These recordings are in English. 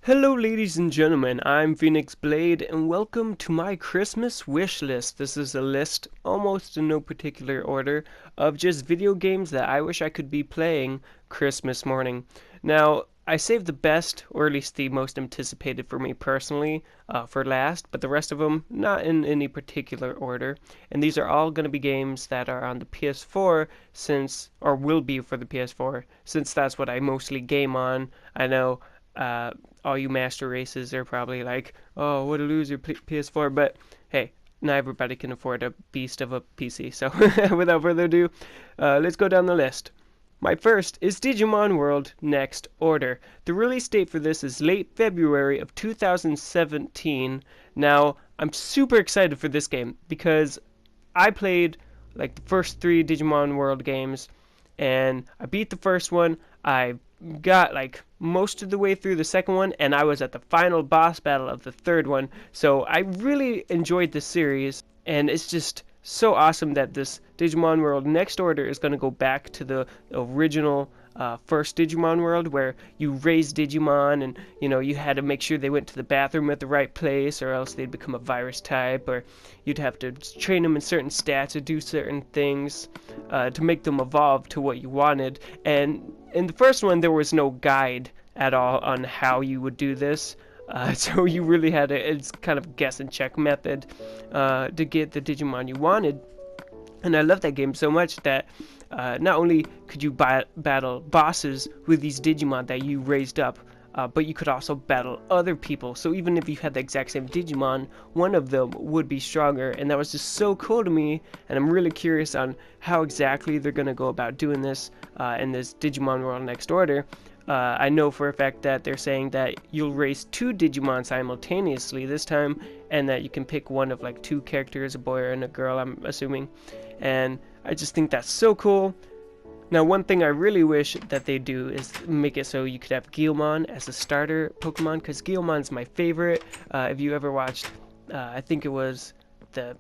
Hello ladies and gentlemen, I'm Phoenix Blade and welcome to my Christmas wish list. This is a list, almost in no particular order, of just video games that I wish I could be playing Christmas morning. Now, I saved the best, or at least the most anticipated for me personally, for last, but the rest of them not in any particular order. And these are all going to be games that are on the PS4 since, or will be for the PS4, since that's what I mostly game on. I know all you master races are probably like, oh, what a loser, PS4. But hey, not everybody can afford a beast of a PC. So without further ado, let's go down the list. My first is Digimon World Next Order. The release date for this is late February of 2017. Now, I'm super excited for this game because I played like the first three Digimon World games and I beat the first one. I got like most of the way through the second one, and I was at the final boss battle of the third one. So I really enjoyed this series, and it's just so awesome that this Digimon World Next Order is going to go back to the original first Digimon World, where you raised Digimon and you had to make sure they went to the bathroom at the right place or else they'd become a virus type, or you'd have to train them in certain stats or do certain things to make them evolve to what you wanted. And in the first one there was no guide at all on how you would do this. So you really had it's kind of guess and check method to get the Digimon you wanted. And I love that game so much that not only could you battle bosses with these Digimon that you raised up, but you could also battle other people. So even if you had the exact same Digimon, one of them would be stronger. And that was just so cool to me. And I'm really curious on how exactly they're going to go about doing this in this Digimon World Next Order. I know for a fact that they're saying that you'll raise two Digimon simultaneously this time, and that you can pick one of like two characters, a boy and a girl, I'm assuming. And I just think that's so cool. Now, one thing I really wish that they do is make it so you could have Guilmon as a starter Pokemon, because Guilmon's my favorite. If you ever watched, I think it was the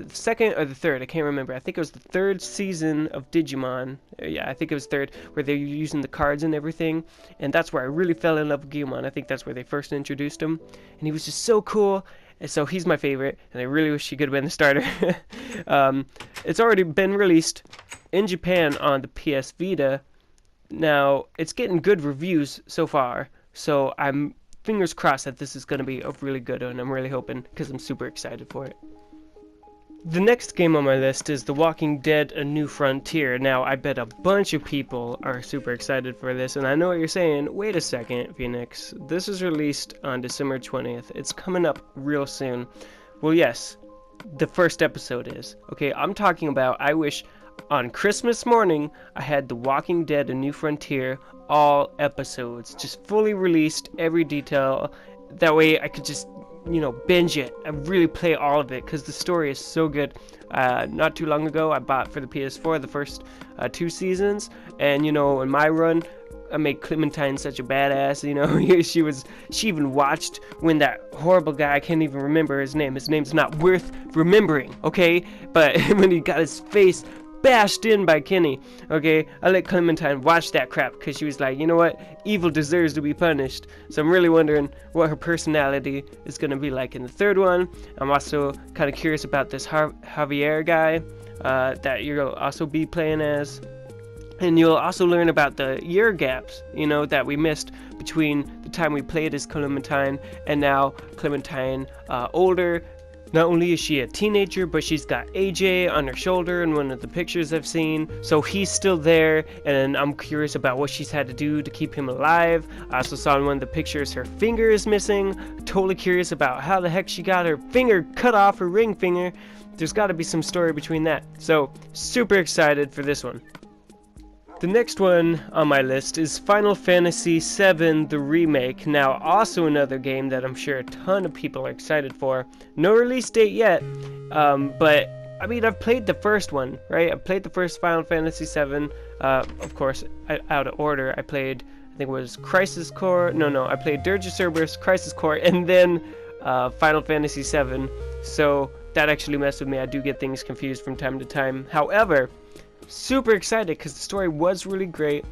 second or the third? I can't remember. I think it was the third season of Digimon. Yeah, I think it was third, where they were using the cards and everything. And that's where I really fell in love with Guilmon. I think that's where they first introduced him. And he was just so cool. And so he's my favorite. And I really wish he could have been the starter. It's already been released in Japan on the PS Vita. Now, it's getting good reviews so far. So I'm fingers crossed that this is going to be a really good one. I'm really hoping, because I'm super excited for it. The next game on my list is The Walking Dead: A New Frontier. Now, I bet a bunch of people are super excited for this, and I know what you're saying. Wait a second, Phoenix. This is released on December 20th. It's coming up real soon. Well, yes, the first episode is. Okay, I'm talking about, I wish on Christmas morning I had The Walking Dead: A New Frontier, all episodes, just fully released, every detail. That way I could just binge it and really play all of it, because the story is so good. Not too long ago I bought for the PS4 the first two seasons, and in my run I made Clementine such a badass. She even watched when that horrible guy, I can't even remember his name's not worth remembering, okay, but when he got his face bashed in by Kenny, okay, I let Clementine watch that crap because she was like, you know what, evil deserves to be punished. So I'm really wondering what her personality is going to be like in the third one. I'm also kind of curious about this Javier guy that you'll also be playing as. And you'll also learn about the year gaps, that we missed between the time we played as Clementine and now Clementine older. Not only is she a teenager, but she's got AJ on her shoulder in one of the pictures I've seen. So he's still there, and I'm curious about what she's had to do to keep him alive. I also saw in one of the pictures her finger is missing. Totally curious about how the heck she got her finger cut off, her ring finger. There's got to be some story between that. So, super excited for this one. The next one on my list is Final Fantasy VII, the remake. Now, also another game that I'm sure a ton of people are excited for. No release date yet, but I mean, I've played the first one, right? I played the first Final Fantasy VII, of course, out of order. I played, I think it was Crisis Core. No, I played Dirge of Cerberus, Crisis Core, and then Final Fantasy VII. So that actually messed with me. I do get things confused from time to time. However, super excited because the story was really great.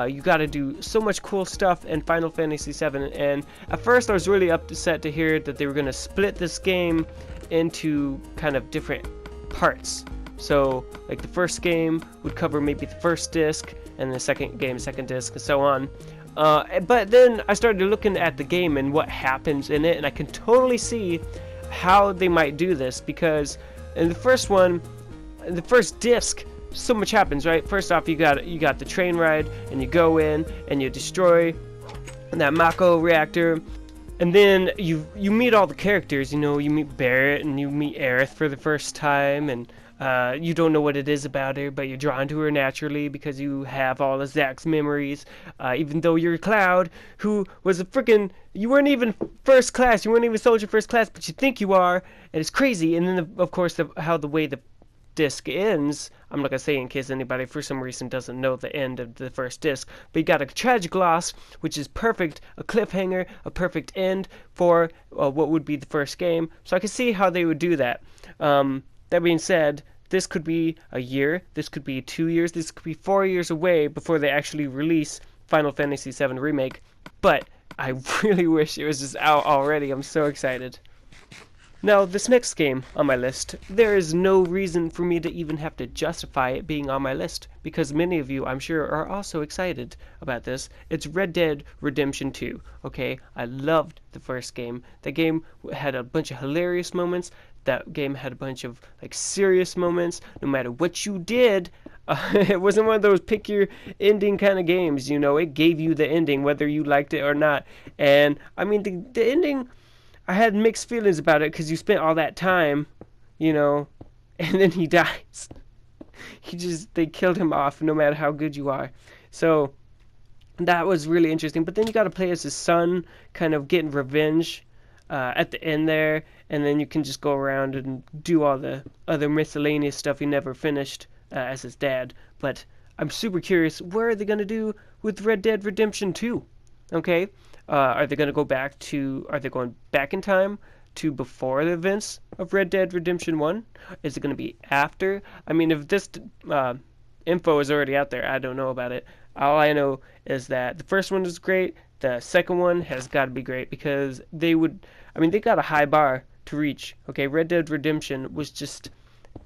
You got to do so much cool stuff in Final Fantasy VII. And at first, I was really upset to hear that they were going to split this game into kind of different parts. So, like the first game would cover maybe the first disc, and the second game, second disc, and so on. But then I started looking at the game and what happens in it, and I can totally see how they might do this, because in the first one, in the first disc, so much happens, right? First off, you got the train ride, and you go in and you destroy that Mako reactor, and then you meet all the characters. You know, you meet Barrett and you meet Aerith for the first time, and you don't know what it is about her, but you're drawn to her naturally because you have all of Zack's memories. Even though you're Cloud, who was a freaking, you weren't even first class, you weren't even soldier first class, but you think you are, and it's crazy. And then of course how the way the disc ends, I'm not gonna say in case anybody for some reason doesn't know the end of the first disc, but you got a tragic loss, which is perfect, a cliffhanger, a perfect end for what would be the first game. So I can see how they would do that. That being said, this could be a year, this could be 2 years, this could be 4 years away before they actually release Final Fantasy VII Remake, but I really wish it was just out already. I'm so excited. Now, this next game on my list, there is no reason for me to even have to justify it being on my list, because many of you, I'm sure, are also excited about this. It's Red Dead Redemption 2, okay? I loved the first game. The game had a bunch of hilarious moments. That game had a bunch of, like, serious moments. No matter what you did, it wasn't one of those pick your ending kind of games, you know? It gave you the ending, whether you liked it or not. And, I mean, the ending, I had mixed feelings about it because you spent all that time, you know, and then he dies. They killed him off no matter how good you are. So that was really interesting. But then you got to play as his son, kind of getting revenge at the end there. And then you can just go around and do all the other miscellaneous stuff he never finished as his dad. But I'm super curious, what are they going to do with Red Dead Redemption 2? Okay? Are they going back in time to before the events of Red Dead Redemption 1? Is it going to be after? I mean, if this info is already out there, I don't know about it. All I know is that the first one is great. The second one has got to be great because they got a high bar to reach. Okay, Red Dead Redemption was just,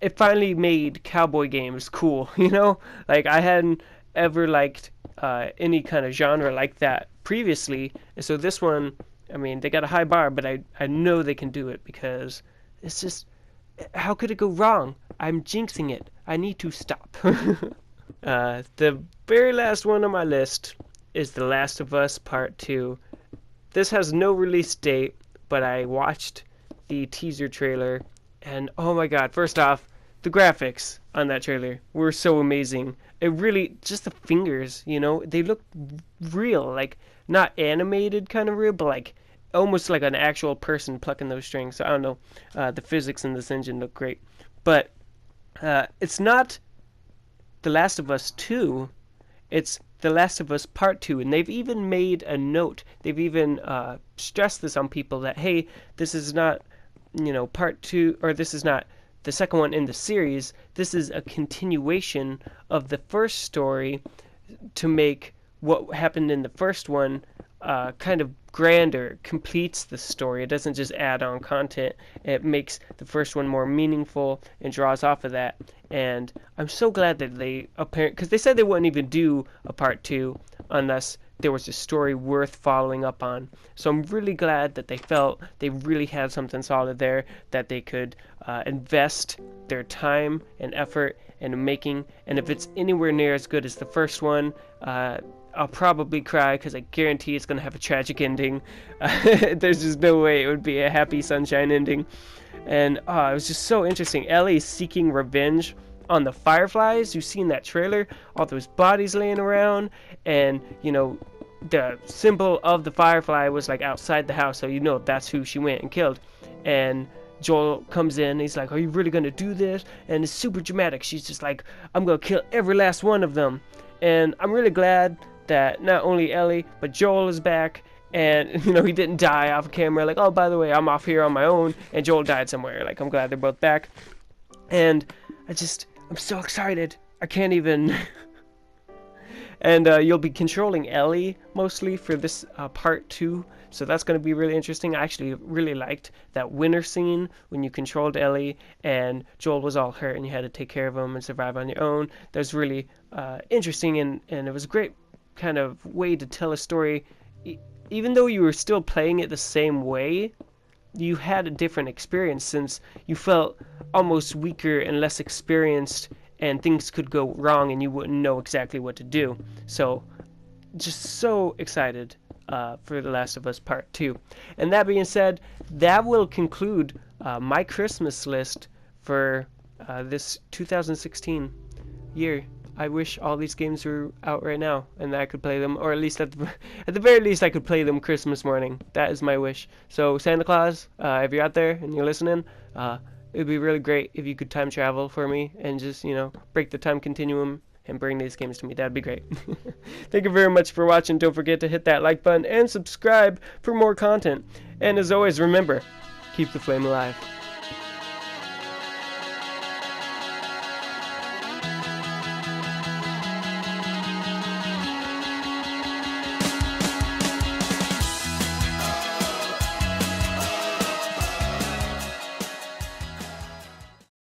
it finally made cowboy games cool, you know? Like, I hadn't ever liked any kind of genre like that previously, and so this one, I mean, they got a high bar, but I know they can do it because it's just, how could it go wrong? I'm jinxing it. I need to stop. The very last one on my list is The Last of Us Part 2. This has no release date, but I watched the teaser trailer, and oh my god, first off, the graphics on that trailer were so amazing. It really, just the fingers, you know, they look real, like, not animated kind of real, but like, almost like an actual person plucking those strings. So I don't know, the physics in this engine look great. But it's not The Last of Us 2, it's The Last of Us Part 2, and they've even made a note. They've even stressed this on people that, hey, this is not, you know, Part 2, or this is not the second one in the series. This is a continuation of the first story to make what happened in the first one kind of grander, completes the story. It doesn't just add on content. It makes the first one more meaningful and draws off of that. And I'm so glad that because they said they wouldn't even do a part 2 unless there was a story worth following up on. So I'm really glad that they felt they really had something solid there that they could invest their time and effort into making. And if it's anywhere near as good as the first one, I'll probably cry because I guarantee it's going to have a tragic ending. There's just no way it would be a happy sunshine ending. And it was just so interesting. Ellie seeking revenge on the Fireflies. You've seen that trailer, all those bodies laying around, and you know the symbol of the Firefly was like outside the house, so you know that's who she went and killed. And Joel comes in, he's like, are you really gonna do this? And it's super dramatic. She's just like, I'm gonna kill every last one of them. And I'm really glad that not only Ellie but Joel is back, and you know he didn't die off camera like, oh, by the way, I'm off here on my own, and Joel died somewhere. Like, I'm glad they're both back. And I'm so excited. I can't even And you'll be controlling Ellie mostly for this part 2. So that's going to be really interesting. I actually really liked that winter scene when you controlled Ellie and Joel was all hurt and you had to take care of him and survive on your own. That was really interesting, and it was a great kind of way to tell a story. Even though you were still playing it the same way, you had a different experience since you felt almost weaker and less experienced, and things could go wrong and you wouldn't know exactly what to do. So, just so excited for The Last of Us Part 2. And that being said, that will conclude my Christmas list for this 2016 year. I wish all these games were out right now and that I could play them, or at least at the very least I could play them Christmas morning. That is my wish. So Santa Claus, if you're out there and you're listening, it would be really great if you could time travel for me and just, break the time continuum and bring these games to me. That'd be great. Thank you very much for watching. Don't forget to hit that like button and subscribe for more content. And as always, remember, keep the flame alive.